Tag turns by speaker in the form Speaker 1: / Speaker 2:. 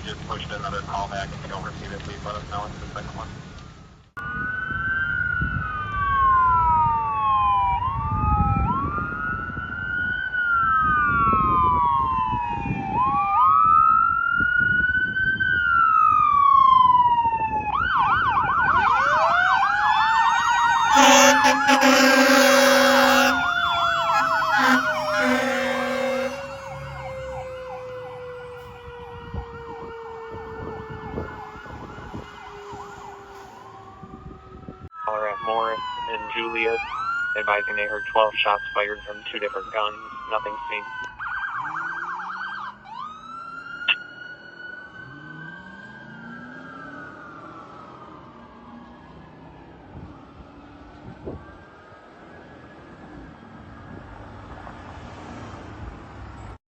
Speaker 1: just pushed another call back. If you don't receive it, please let us know. It's the second one.
Speaker 2: Caller at Morris and Julius, advising they heard 12 shots fired from 2 different guns. Nothing seen.